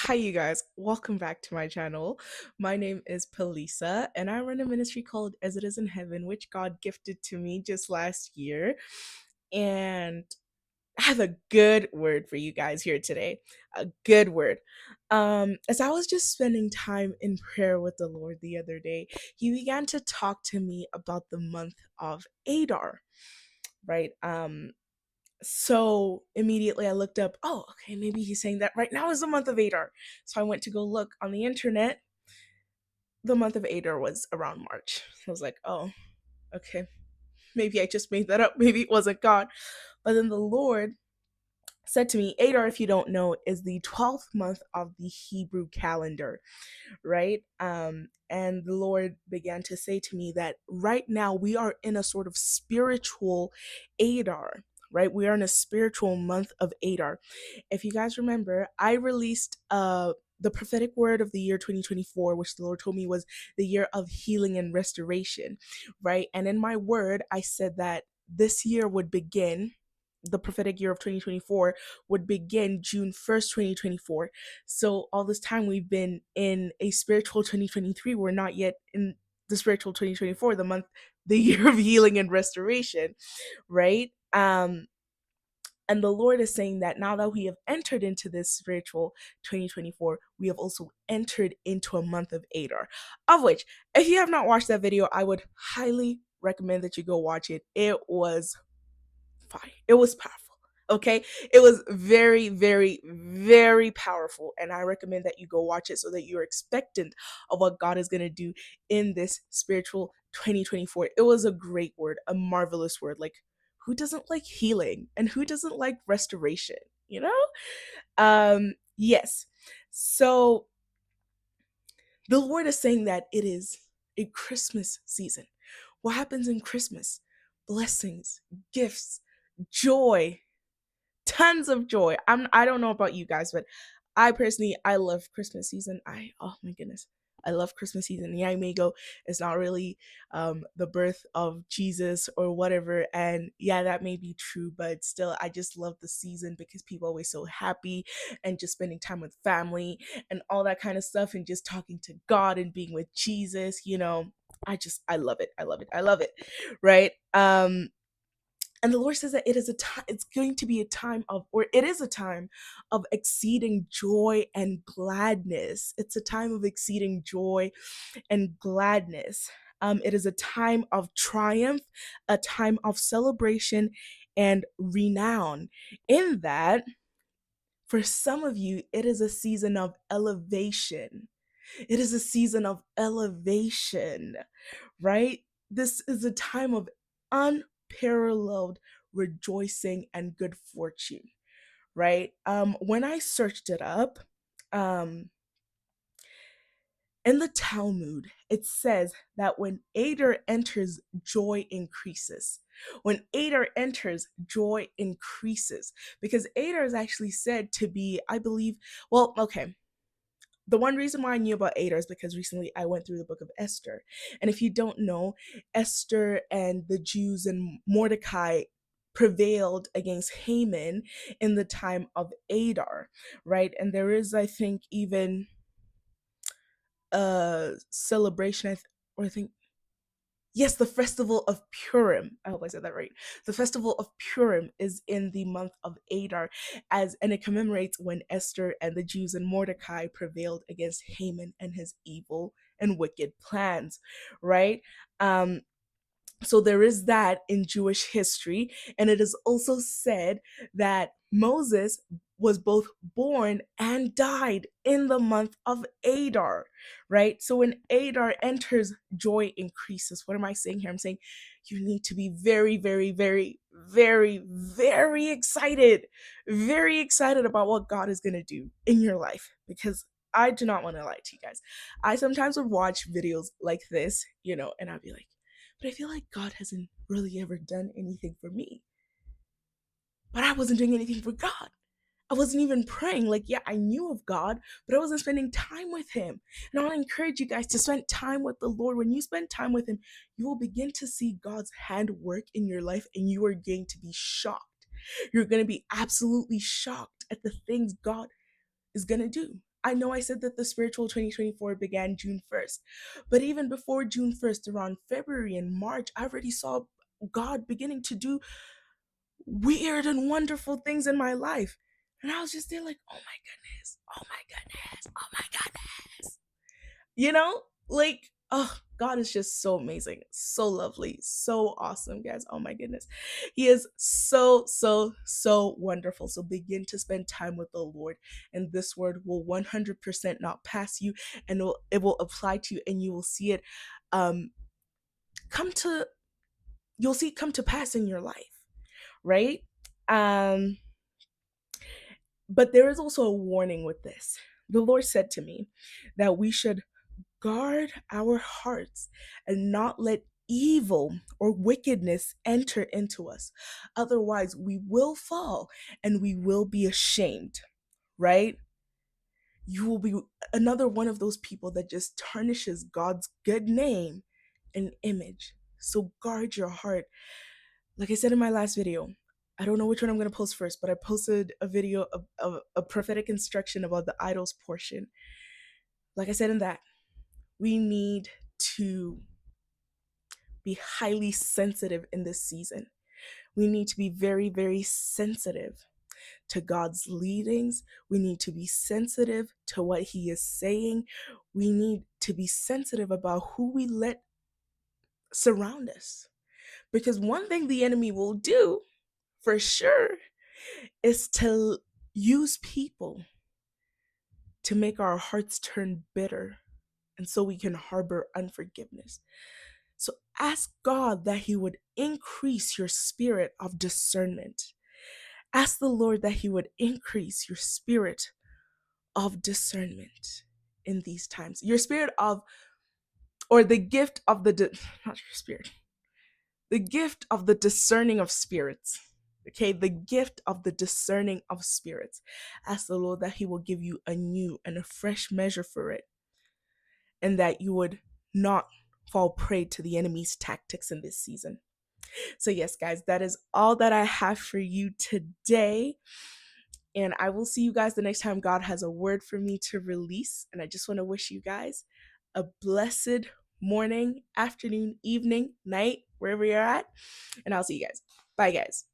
Hi, you guys. Welcome back to my channel. My name is Palesa, and I run a ministry called As It Is in Heaven, which God gifted to me just last year. And I have a good word for you guys here today. A good word. As I was just spending time in prayer with the Lord the other day, He began to talk to me about the month of Adar, right? So immediately I looked up, oh, okay, maybe he's saying that right now is the month of Adar. So I went to go look on the internet. The month of Adar was around March. I was like, oh, okay, maybe I just made that up. Maybe it wasn't God. But then the Lord said to me, Adar, if you don't know, is the 12th month of the Hebrew calendar, right? And the Lord began to say to me that right now we are in a sort of spiritual Adar, right? We are in a spiritual month of Adar. If you guys remember, I released the prophetic word of the year 2024, which the Lord told me was the year of healing and restoration, right? And in my word, I said that this year would begin, the prophetic year of 2024 would begin June 1st, 2024. So all this time we've been in a spiritual 2023. We're not yet in the spiritual 2024, the year of healing and restoration, right? And the Lord is saying that now that we have entered into this spiritual 2024, we have also entered into a month of Adar, of which, if you have not watched that video, I would highly recommend that you go watch it. It was fire. It was powerful. Okay. It was very, very, very powerful. And I recommend that you go watch it so that you're expectant of what God is going to do in this spiritual 2024. It was a great word, a marvelous word. Like, who doesn't like healing and who doesn't like restoration? You know? Yes. So the Lord is saying that it is a Christmas season. What happens in Christmas? Blessings, gifts, joy, tons of joy. I don't know about you guys, but I personally I love Christmas season. I Oh my goodness. I love Christmas season. Yeah, I may go, it's not really the birth of Jesus or whatever. And yeah, that may be true, but still, I just love the season because people are always so happy and just spending time with family and all that kind of stuff and just talking to God and being with Jesus. I love it. I love it. I love it. Right. And the Lord says that it is a time, it's going to be a time of, or it is a time of exceeding joy and gladness. It's a time of exceeding joy and gladness. It is a time of triumph, a time of celebration and renown. In that, for some of you, it is a season of elevation. It is a season of elevation, right? This is a time of unparalleled rejoicing and good fortune, right? When I searched it up, um, in the Talmud, it says that when Adar enters, joy increases. When Adar enters, joy increases. Because Adar is actually said to be, I believe, well, okay, the one reason why I knew about Adar is because recently I went through the book of Esther. And if you don't know, Esther and the Jews and Mordecai prevailed against Haman in the time of Adar, right? And there is, I think, even a celebration, or I think, yes, the festival of Purim. I hope I said that right. The festival of Purim is in the month of Adar, and it commemorates when Esther and the Jews and Mordecai prevailed against Haman and his evil and wicked plans, right? So there is that in Jewish history. And it is also said that Moses was both born and died in the month of Adar, right? So when Adar enters, joy increases. What am I saying here? I'm saying you need to be very, very, very, very, very excited about what God is going to do in your life, because I do not want to lie to you guys. I sometimes would watch videos like this, and I'd be like, but I feel like God hasn't really ever done anything for me. But I wasn't doing anything for God. I wasn't even praying. Like, yeah, I knew of God, but I wasn't spending time with Him. And I want to encourage you guys to spend time with the Lord. When you spend time with Him, you will begin to see God's hand work in your life, and you are going to be shocked. You're going to be absolutely shocked at the things God is going to do. I know I said that the spiritual 2024 began June 1st, but even before June 1st, around February and March, I already saw God beginning to do weird and wonderful things in my life. And I was just there like, oh my goodness, oh my goodness, oh my goodness. You know, like, oh, God is just so amazing, so lovely, so awesome, guys. Oh my goodness. He is so, so, so wonderful. So begin to spend time with the Lord, and this word will 100% not pass you, and it will apply to you, and you will see it um come to you'll see it come to pass in your life, right? Um but there is also a warning with this. The Lord said to me that we should guard our hearts and not let evil or wickedness enter into us. Otherwise, we will fall and we will be ashamed, right? You will be another one of those people that just tarnishes God's good name and image. So guard your heart. Like I said in my last video, I don't know which one I'm going to post first, but I posted a video of a prophetic instruction about the idols portion. Like I said in that, we need to be highly sensitive in this season. We need to be very, very sensitive to God's leadings. We need to be sensitive to what He is saying. We need to be sensitive about who we let surround us. Because one thing the enemy will do for sure is to use people to make our hearts turn bitter, and so we can harbor unforgiveness. So ask God that He would increase your spirit of discernment. Ask the Lord that He would increase your spirit of discernment in these times. Your spirit of, or the gift of not your spirit, the gift of the discerning of spirits. Okay, the gift of the discerning of spirits. Ask the Lord that He will give you a new and a fresh measure for it, and that you would not fall prey to the enemy's tactics in this season. So, yes, guys, that is all that I have for you today. And I will see you guys the next time God has a word for me to release. And I just want to wish you guys a blessed morning, afternoon, evening, night, wherever you're at. And I'll see you guys. Bye, guys.